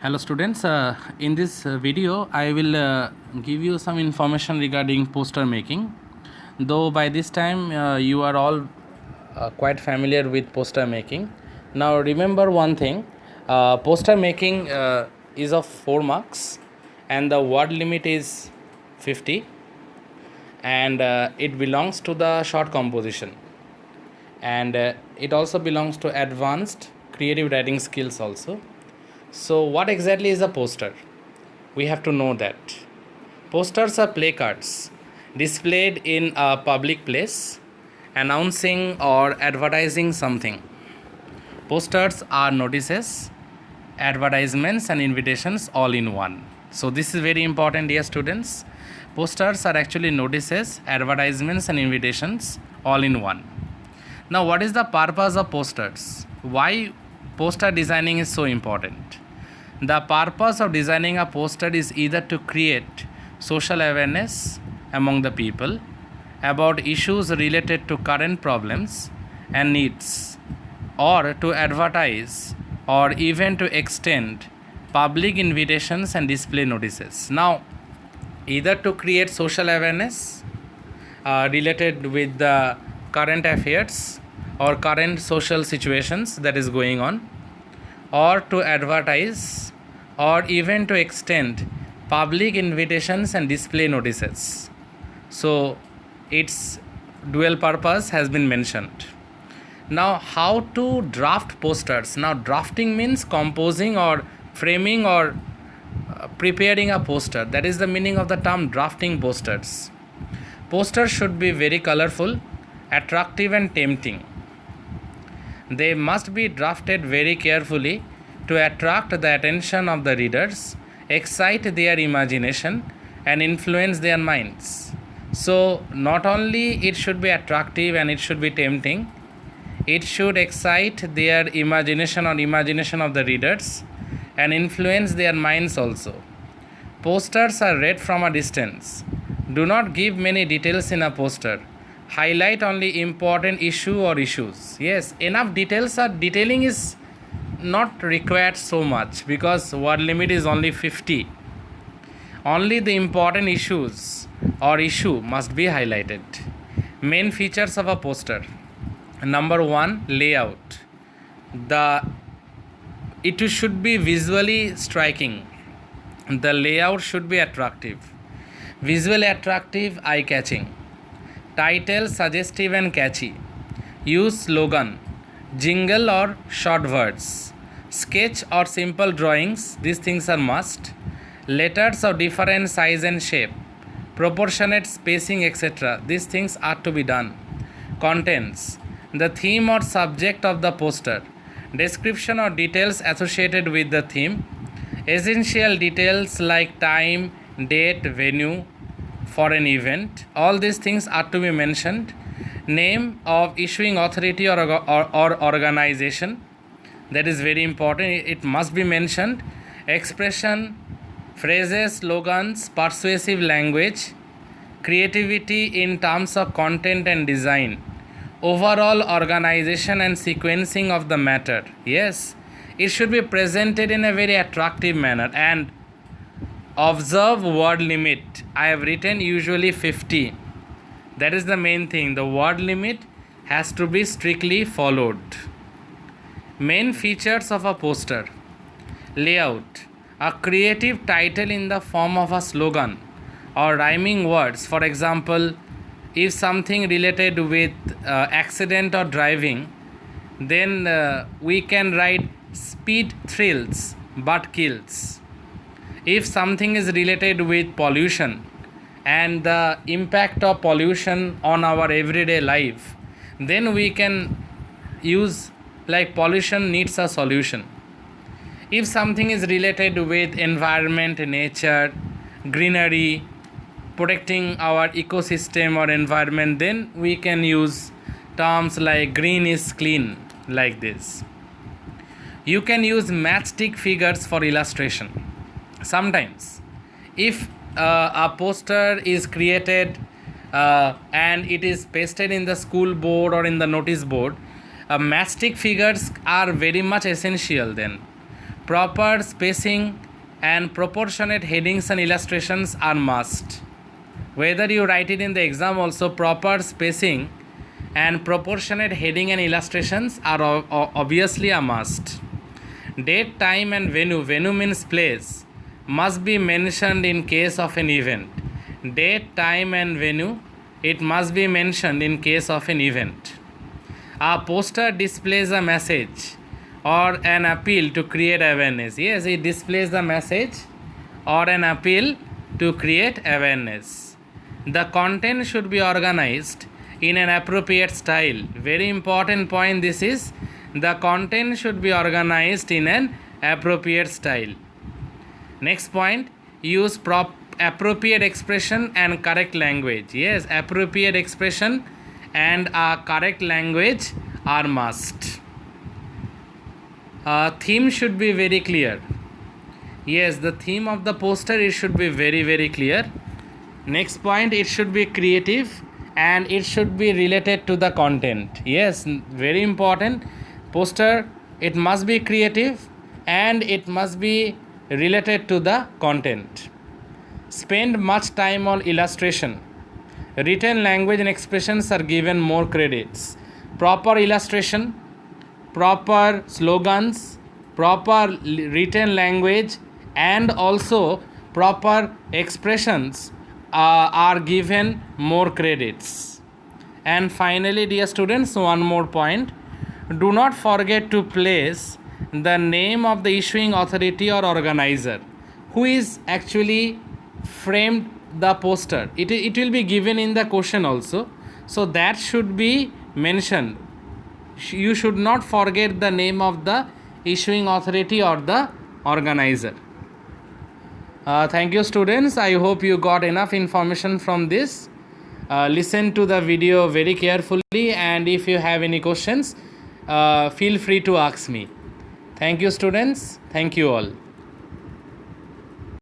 Hello students, in this video I will give you some information regarding poster making. Though by this time you are all quite familiar with poster making. Now remember one thing, poster making is of 4 marks and the word limit is 50, and it belongs to the short composition, and it also belongs to advanced creative writing skills also. So, what exactly is a poster? We have to know that. Posters are placards displayed in a public place announcing or advertising something. Posters are notices, advertisements, and invitations all in one. So, this is very important, dear students. Posters are actually notices, advertisements, and invitations all in one. Now, what is the purpose of posters? Why poster designing is so important? The purpose of designing a poster is either to create social awareness among the people about issues related to current problems and needs, or to advertise, or even to extend public invitations and display notices. Now, either to create social awareness related with the current affairs or current social situations that is going on, or to advertise, or even to extend public invitations and display notices. So its dual purpose has been mentioned. Now, how to draft posters? Now, drafting means composing or framing or preparing a poster. That is the meaning of the term drafting posters. Posters should be very colorful, attractive, and tempting. They must be drafted very carefully to attract the attention of the readers, excite their imagination, and influence their minds. So, not only it should be attractive and it should be tempting, it should excite their imagination or imagination of the readers and influence their minds also. Posters are read from a distance. Do not give many details in a poster. Highlight only important issue or issues. Yes, enough details or detailing is not required so much because word limit is only 50. Only the important issues or issue must be highlighted. Main features of a poster. Number 1, layout. It should be visually striking. The layout should be attractive. Visually attractive, eye-catching. Title suggestive and catchy. Use slogan, jingle or short words. Sketch or simple drawings, these things are must. Letters of different size and shape. Proportionate spacing, etc. These things are to be done. Contents. The theme or subject of the poster. Description or details associated with the theme. Essential details like time, date, venue for an event. All these things are to be mentioned. Name of issuing authority or organization. That is very important. It must be mentioned. Expression, phrases, slogans, persuasive language, creativity in terms of content and design, overall organization and sequencing of the matter. Yes, it should be presented in a very attractive manner. And observe word limit. I have written usually 50. That is the main thing. The word limit has to be strictly followed. Main features of a poster. Layout. A creative title in the form of a slogan or rhyming words. For example, if something related with accident or driving, then we can write speed thrills but kills. If something is related with pollution and the impact of pollution on our everyday life, then we can use like pollution needs a solution. If something is related with environment, nature, greenery, protecting our ecosystem or environment, then we can use terms like green is clean, like this. You can use matchstick figures for illustration. Sometimes if a poster is created and it is pasted in the school board or in the notice board, matchstick figures are very much essential then. proper spacing and proportionate headings and illustrations are must. Whether you write it in the exam also, proper spacing and proportionate heading and illustrations are obviously a must. Date, time and venue means place, must be mentioned in case of an event. Date, time and venue, it must be mentioned in case of an event. A poster displays a message or an appeal to create awareness. Yes, it displays the message or an appeal to create awareness. The content should be organized in an appropriate style. Very important point this is. The content should be organized in an appropriate style. Next point, use appropriate expression and correct language. Yes, appropriate expression and correct language are must. Theme should be very clear. Yes, the theme of the poster, it should be very clear. Next point, it should be creative and it should be related to the content. Yes, very important. Poster, it must be creative and it must be related to the content. Spend much time on illustration. Written language and expressions are given more credits. Proper illustration, proper slogans, proper written language and also proper expressions are given more credits. And finally, dear students, one more point. Do not forget to place the name of the issuing authority or organizer who is actually framed the poster. It will be given in the question also. So that should be mentioned. You should not forget the name of the issuing authority or the organizer. Thank you, students. I hope you got enough information from this. Listen to the video very carefully, and if you have any questions, feel free to ask me. Thank you, students. Thank you all.